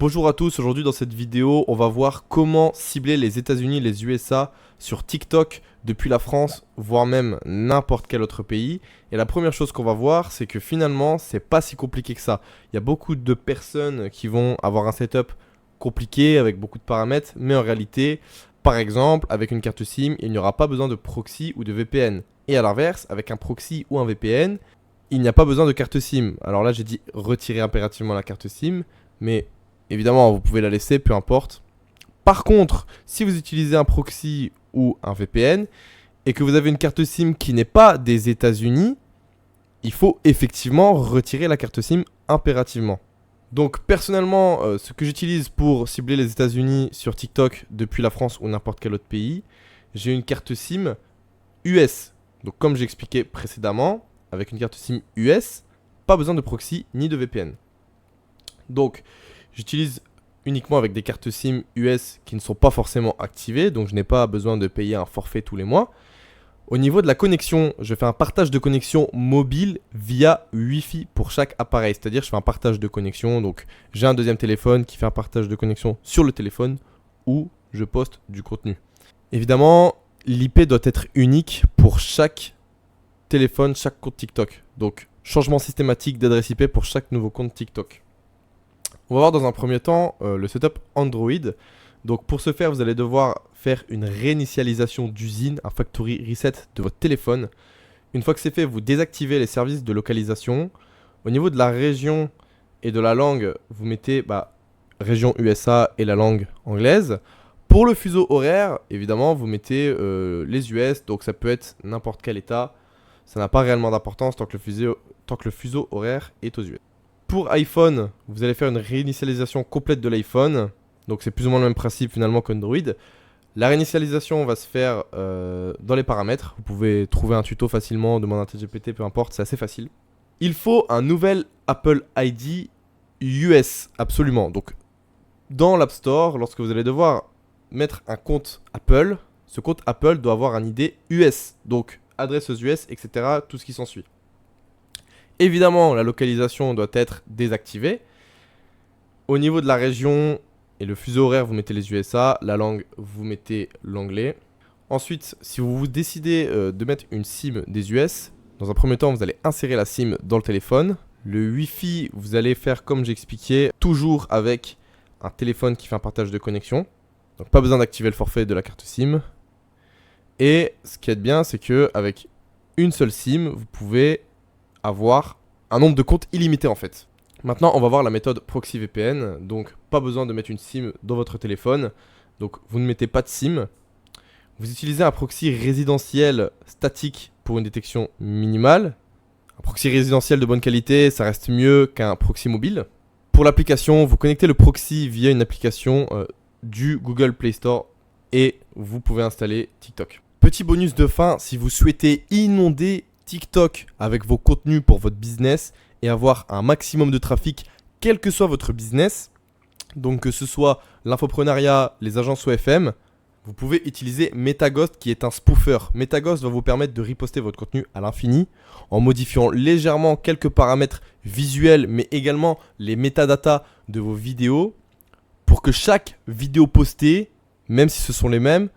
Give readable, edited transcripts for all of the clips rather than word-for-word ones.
Bonjour à tous, aujourd'hui dans cette vidéo, on va voir comment cibler les États-Unis et les USA sur TikTok depuis la France, voire même n'importe quel autre pays. Et la première chose qu'on va voir, c'est que finalement, c'est pas si compliqué que ça. Il y a beaucoup de personnes qui vont avoir un setup compliqué avec beaucoup de paramètres, mais en réalité, par exemple, avec une carte SIM, il n'y aura pas besoin de proxy ou de VPN. Et à l'inverse, avec un proxy ou un VPN, il n'y a pas besoin de carte SIM. Alors là, j'ai dit retirer impérativement la carte SIM, mais évidemment, vous pouvez la laisser, peu importe. Par contre, si vous utilisez un proxy ou un VPN et que vous avez une carte SIM qui n'est pas des États-Unis, il faut effectivement retirer la carte SIM impérativement. Donc personnellement, ce que j'utilise pour cibler les États-Unis sur TikTok depuis la France ou n'importe quel autre pays, j'ai une carte SIM US. Donc comme j'expliquais précédemment, avec une carte SIM US, pas besoin de proxy ni de VPN. Donc j'utilise uniquement avec des cartes SIM US qui ne sont pas forcément activées, donc je n'ai pas besoin de payer un forfait tous les mois. Au niveau de la connexion, je fais un partage de connexion mobile via Wi-Fi pour chaque appareil. C'est-à-dire je fais un partage de connexion, donc j'ai un deuxième téléphone qui fait un partage de connexion sur le téléphone où je poste du contenu. Évidemment, l'IP doit être unique pour chaque téléphone, chaque compte TikTok. Donc changement systématique d'adresse IP pour chaque nouveau compte TikTok. On va voir dans un premier temps le setup Android. Donc pour ce faire, vous allez devoir faire une réinitialisation d'usine, un factory reset de votre téléphone. Une fois que c'est fait, vous désactivez les services de localisation. Au niveau de la région et de la langue, vous mettez région USA et la langue anglaise. Pour le fuseau horaire, évidemment, vous mettez les US, donc ça peut être n'importe quel état. Ça n'a pas réellement d'importance tant que le fuseau horaire est aux US. Pour iPhone, vous allez faire une réinitialisation complète de l'iPhone. Donc c'est plus ou moins le même principe finalement qu'Android. La réinitialisation va se faire dans les paramètres. Vous pouvez trouver un tuto facilement, demander à ChatGPT, peu importe, c'est assez facile. Il faut un nouvel Apple ID US, absolument. Donc dans l'App Store, lorsque vous allez devoir mettre un compte Apple, ce compte Apple doit avoir un ID US. Donc adresse aux US, etc. Tout ce qui s'ensuit. Évidemment, la localisation doit être désactivée. Au niveau de la région et le fuseau horaire, vous mettez les USA. La langue, vous mettez l'anglais. Ensuite, si vous décidez de mettre une SIM des US, dans un premier temps, vous allez insérer la SIM dans le téléphone. Le Wi-Fi, vous allez faire comme j'expliquais, toujours avec un téléphone qui fait un partage de connexion. Donc pas besoin d'activer le forfait de la carte SIM. Et ce qui est bien, c'est qu'avec une seule SIM, vous pouvez avoir un nombre de comptes illimité en fait. Maintenant, on va voir la méthode proxy VPN. Donc, pas besoin de mettre une SIM dans votre téléphone. Donc, vous ne mettez pas de SIM. Vous utilisez un proxy résidentiel statique pour une détection minimale. Un proxy résidentiel de bonne qualité, ça reste mieux qu'un proxy mobile. Pour l'application, vous connectez le proxy via une application du Google Play Store et vous pouvez installer TikTok. Petit bonus de fin, si vous souhaitez inonder TikTok avec vos contenus pour votre business et avoir un maximum de trafic quel que soit votre business, donc que ce soit l'infoprenariat, les agences OFM, vous pouvez utiliser MetaGhost qui est un spoofer. MetaGhost va vous permettre de riposter votre contenu à l'infini en modifiant légèrement quelques paramètres visuels mais également les métadatas de vos vidéos pour que chaque vidéo postée, même si ce sont les mêmes,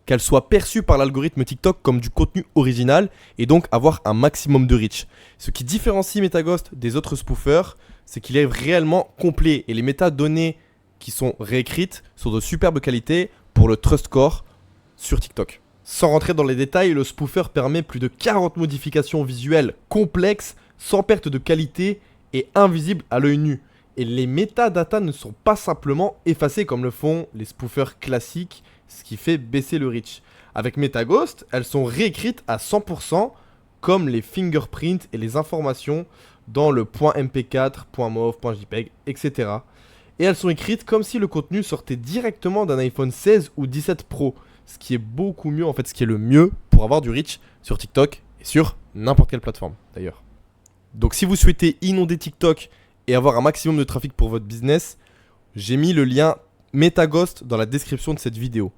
qu'elle soit perçue par l'algorithme TikTok comme du contenu original et donc avoir un maximum de reach. Ce qui différencie MetaGhost des autres spoofers, c'est qu'il est réellement complet et les métadonnées qui sont réécrites sont de superbe qualité pour le trust score sur TikTok. Sans rentrer dans les détails, le spoofer permet plus de 40 modifications visuelles complexes, sans perte de qualité et invisibles à l'œil nu. Et les métadatas ne sont pas simplement effacés comme le font les spoofers classiques, ce qui fait baisser le reach. Avec MetaGhost, elles sont réécrites à 100% comme les fingerprints et les informations dans le .mp4, .mov, .jpeg, etc. Et elles sont écrites comme si le contenu sortait directement d'un iPhone 16 ou 17 Pro, ce qui est beaucoup mieux, en fait, ce qui est le mieux pour avoir du reach sur TikTok et sur n'importe quelle plateforme d'ailleurs. Donc si vous souhaitez inonder TikTok et avoir un maximum de trafic pour votre business, j'ai mis le lien MetaGhost dans la description de cette vidéo.